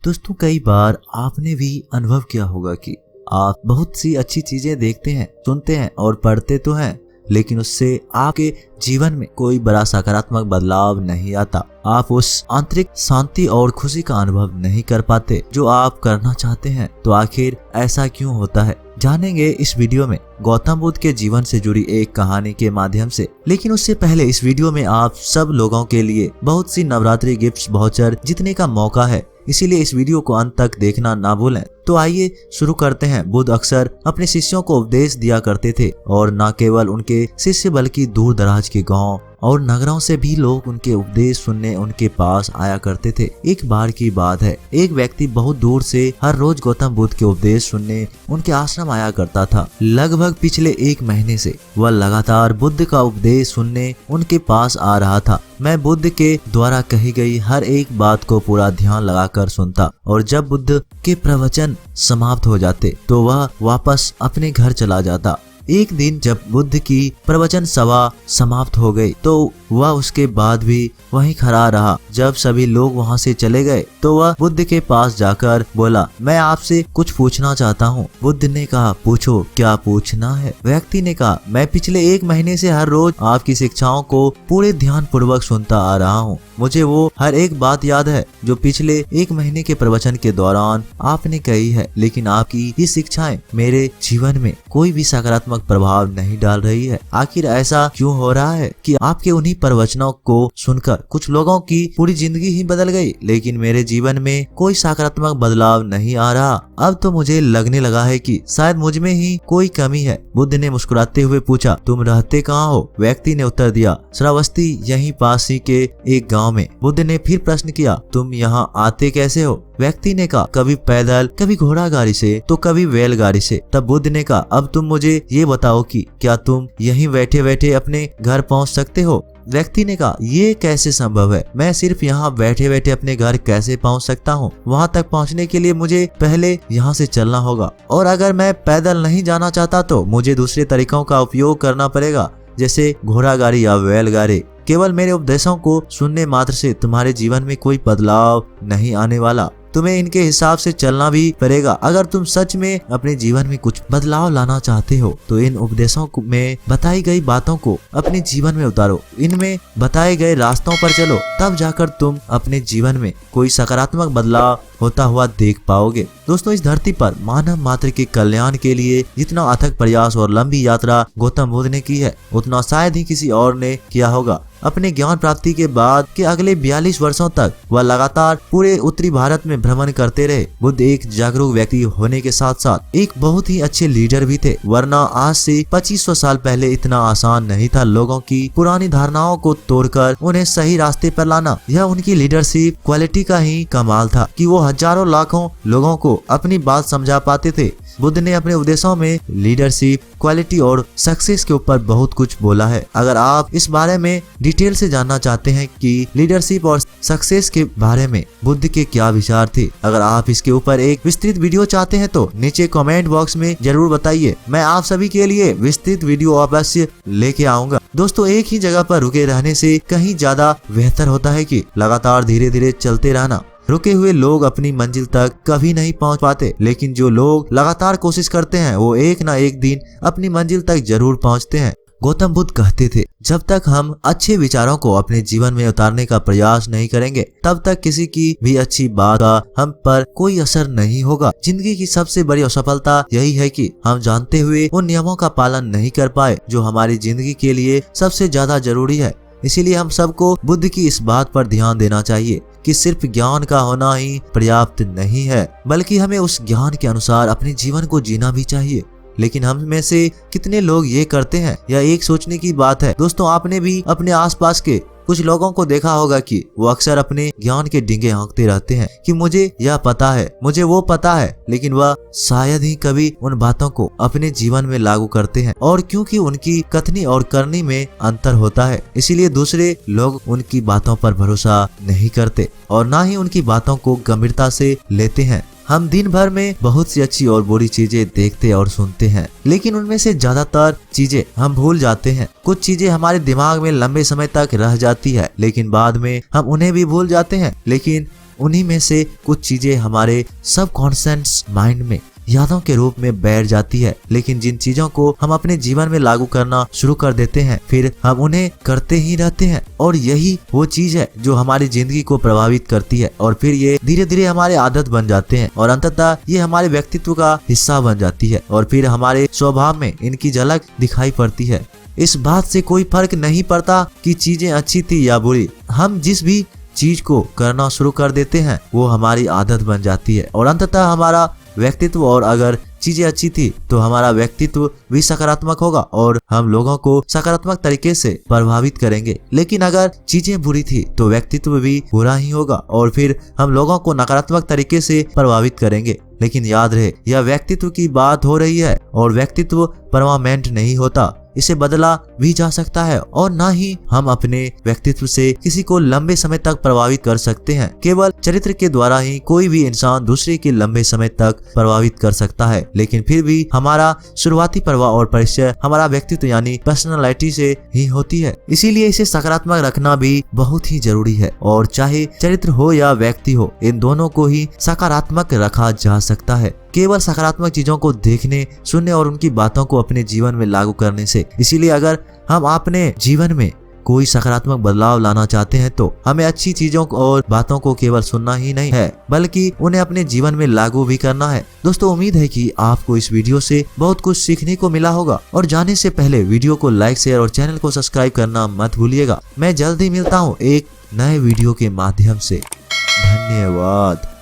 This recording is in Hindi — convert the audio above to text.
दोस्तों, कई बार आपने भी अनुभव किया होगा कि आप बहुत सी अच्छी चीजें देखते हैं, सुनते हैं और पढ़ते तो हैं, लेकिन उससे आपके जीवन में कोई बड़ा सकारात्मक बदलाव नहीं आता। आप उस आंतरिक शांति और खुशी का अनुभव नहीं कर पाते जो आप करना चाहते हैं। तो आखिर ऐसा क्यों होता है, जानेंगे इस वीडियो में गौतम बुद्ध के जीवन से जुड़ी एक कहानी के माध्यम से। लेकिन उससे पहले इस वीडियो में आप सब लोगों के लिए बहुत सी नवरात्रि गिफ्ट्स वाउचर जीतने का मौका है, इसीलिए इस वीडियो को अंत तक देखना ना भूलें। तो आइए शुरू करते हैं। बुद्ध अक्सर अपने शिष्यों को उपदेश दिया करते थे और न केवल उनके शिष्य बल्कि दूर दराज के गांव और नगरों से भी लोग उनके उपदेश सुनने उनके पास आया करते थे। एक बार की बात है, एक व्यक्ति बहुत दूर से हर रोज गौतम बुद्ध के उपदेश सुनने उनके आश्रम आया करता था। लगभग पिछले 1 महीने से वह लगातार बुद्ध का उपदेश सुनने उनके पास आ रहा था। मैं बुद्ध के द्वारा कही गई हर एक बात को पूरा ध्यान लगाकर सुनता और जब बुद्ध के प्रवचन समाप्त हो जाते तो वह वापस अपने घर चला जाता। एक दिन जब बुद्ध की प्रवचन सभा समाप्त हो गई तो वह उसके बाद भी वहीं खड़ा रहा। जब सभी लोग वहां से चले गए तो वह बुद्ध के पास जाकर बोला, मैं आपसे कुछ पूछना चाहता हूँ। बुद्ध ने कहा, पूछो, क्या पूछना है? व्यक्ति ने कहा, मैं पिछले 1 महीने से हर रोज आपकी शिक्षाओं को पूरे ध्यान पूर्वक सुनता आ रहा हूँ। मुझे वो हर एक बात याद है जो पिछले 1 महीने के प्रवचन के दौरान आपने कही है, लेकिन आपकी ये शिक्षाएं मेरे जीवन में कोई भी सकारात्मक प्रभाव नहीं डाल रही है। आखिर ऐसा क्यों हो रहा है कि आपके उन्हीं प्रवचनों को सुनकर कुछ लोगों की पूरी जिंदगी ही बदल गई, लेकिन मेरे जीवन में कोई सकारात्मक बदलाव नहीं आ रहा। अब तो मुझे लगने लगा है कि शायद मुझ में ही कोई कमी है। बुद्ध ने मुस्कुराते हुए पूछा, तुम रहते कहाँ हो? व्यक्ति ने उत्तर दिया, श्रावस्ती, यहीं पास ही के एक गांव में। बुद्ध ने फिर प्रश्न किया, तुम यहाँ आते कैसे हो? व्यक्ति ने कहा, कभी पैदल, कभी घोड़ा गाड़ी से तो कभी बैलगाड़ी से। तब बुद्ध ने कहा, अब तुम मुझे ये बताओ कि क्या तुम यहीं बैठे बैठे अपने घर पहुंच सकते हो? व्यक्ति ने कहा, ये कैसे संभव है? मैं सिर्फ यहाँ बैठे बैठे अपने घर कैसे पहुँच सकता हूँ? वहाँ तक पहुँचने के लिए मुझे पहले यहाँ से चलना होगा, और अगर मैं पैदल नहीं जाना चाहता तो मुझे दूसरे तरीकों का उपयोग करना पड़ेगा, जैसे घोड़ा गाड़ी या बैलगाड़ी। केवल मेरे उपदेशों को सुनने मात्र से तुम्हारे जीवन में कोई बदलाव नहीं आने वाला। तुम्हें इनके हिसाब से चलना भी पड़ेगा। अगर तुम सच में अपने जीवन में कुछ बदलाव लाना चाहते हो तो इन उपदेशों में बताई गई बातों को अपने जीवन में उतारो, इनमें बताए गए रास्तों पर चलो, तब जाकर तुम अपने जीवन में कोई सकारात्मक बदलाव होता हुआ देख पाओगे। दोस्तों, इस धरती पर मानव मात्र के कल्याण के लिए जितना अथक प्रयास और लंबी यात्रा गौतम बुद्ध ने की है, उतना शायद ही किसी और ने किया होगा। अपने ज्ञान प्राप्ति के बाद के अगले 42 वर्षों तक वह लगातार पूरे उत्तरी भारत में भ्रमण करते रहे। बुद्ध एक जागरूक व्यक्ति होने के साथ साथ एक बहुत ही अच्छे लीडर भी थे, वरना आज से 2500 साल पहले इतना आसान नहीं था लोगों की पुरानी धारणाओं को तोड़कर उन्हें सही रास्ते पर लाना। यह उनकी लीडरशिप क्वालिटी का ही कमाल था कि वो हजारों लाखों लोगों को अपनी बात समझा पाते थे। बुद्ध ने अपने उपदेशों में लीडरशिप क्वालिटी और सक्सेस के ऊपर बहुत कुछ बोला है। अगर आप इस बारे में डिटेल से जानना चाहते हैं कि लीडरशिप और सक्सेस के बारे में बुद्ध के क्या विचार थे, अगर आप इसके ऊपर एक विस्तृत वीडियो चाहते हैं तो नीचे कमेंट बॉक्स में जरूर बताइए। मैं आप सभी के लिए विस्तृत वीडियो अवश्य लेके आऊंगा। दोस्तों, एक ही जगह पर रुके रहने से कहीं ज्यादा बेहतर होता है कि लगातार धीरे धीरे चलते रहना। रुके हुए लोग अपनी मंजिल तक कभी नहीं पहुंच पाते, लेकिन जो लोग लगातार कोशिश करते हैं वो एक ना एक दिन अपनी मंजिल तक जरूर पहुंचते हैं। गौतम बुद्ध कहते थे, जब तक हम अच्छे विचारों को अपने जीवन में उतारने का प्रयास नहीं करेंगे तब तक किसी की भी अच्छी बात का हम पर कोई असर नहीं होगा। जिंदगी की सबसे बड़ी असफलता यही है कि हम जानते हुए उन नियमों का पालन नहीं कर पाए जो हमारी जिंदगी के लिए सबसे ज्यादा जरूरी है। इसीलिए हम सबको बुद्ध की इस बात पर ध्यान देना चाहिए कि सिर्फ ज्ञान का होना ही पर्याप्त नहीं है, बल्कि हमें उस ज्ञान के अनुसार अपने जीवन को जीना भी चाहिए। लेकिन हम में से कितने लोग ये करते हैं, यह एक सोचने की बात है। दोस्तों, आपने भी अपने आसपास के कुछ लोगों को देखा होगा कि वो अक्सर अपने ज्ञान के डींगे हाँकते रहते हैं कि मुझे यह पता है, मुझे वो पता है, लेकिन वह शायद ही कभी उन बातों को अपने जीवन में लागू करते हैं। और क्योंकि उनकी कथनी और करनी में अंतर होता है, इसीलिए दूसरे लोग उनकी बातों पर भरोसा नहीं करते और ना ही उनकी बातों को गंभीरता से लेते हैं। हम दिन भर में बहुत सी अच्छी और बुरी चीजें देखते और सुनते हैं, लेकिन उनमें से ज्यादातर चीजें हम भूल जाते हैं। कुछ चीजें हमारे दिमाग में लंबे समय तक रह जाती है, लेकिन बाद में हम उन्हें भी भूल जाते हैं। लेकिन उन्हीं में से कुछ चीजें हमारे सबकॉन्शियस माइंड में यादों के रूप में बैठ जाती है। लेकिन जिन चीजों को हम अपने जीवन में लागू करना शुरू कर देते हैं, फिर हम उन्हें करते ही रहते हैं, और यही वो चीज है जो हमारी जिंदगी को प्रभावित करती है, और फिर ये धीरे धीरे हमारे आदत बन जाते हैं, और अंततः ये हमारे व्यक्तित्व का हिस्सा बन जाती है, और फिर हमारे स्वभाव में इनकी झलक दिखाई पड़ती है। इस बात से कोई फर्क नहीं पड़ता कि चीजें अच्छी थी या बुरी, हम जिस भी चीज को करना शुरू कर देते हैं वो हमारी आदत बन जाती है, और अंततः हमारा व्यक्तित्व, और अगर चीजें अच्छी थी तो हमारा व्यक्तित्व भी सकारात्मक होगा और हम लोगों को सकारात्मक तरीके से प्रभावित करेंगे। लेकिन अगर चीजें बुरी थी तो व्यक्तित्व भी बुरा ही होगा और फिर हम लोगों को नकारात्मक तरीके से प्रभावित करेंगे। लेकिन याद रहे, यह व्यक्तित्व की बात हो रही है और व्यक्तित्व परमानेंट नहीं होता, इसे बदला भी जा सकता है, और ना ही हम अपने व्यक्तित्व से किसी को लंबे समय तक प्रभावित कर सकते हैं। केवल चरित्र के द्वारा ही कोई भी इंसान दूसरे के लंबे समय तक प्रभावित कर सकता है, लेकिन फिर भी हमारा शुरुआती प्रभाव और परिचय हमारा व्यक्तित्व यानी पर्सनालिटी से ही होती है। इसीलिए इसे सकारात्मक रखना भी बहुत ही जरूरी है, और चाहे चरित्र हो या व्यक्ति हो, इन दोनों को ही सकारात्मक रखा जा सकता है केवल सकारात्मक चीजों को देखने, सुनने और उनकी बातों को अपने जीवन में लागू करने से। इसीलिए अगर हम अपने जीवन में कोई सकारात्मक बदलाव लाना चाहते हैं तो हमें अच्छी चीजों और बातों को केवल सुनना ही नहीं है, बल्कि उन्हें अपने जीवन में लागू भी करना है। दोस्तों, उम्मीद है कि आपको इस वीडियो से बहुत कुछ सीखने को मिला होगा, और जाने से पहले वीडियो को लाइक, शेयर और चैनल को सब्सक्राइब करना मत भूलिएगा। मैं जल्द ही मिलता हूँ एक नए वीडियो के माध्यम से। धन्यवाद।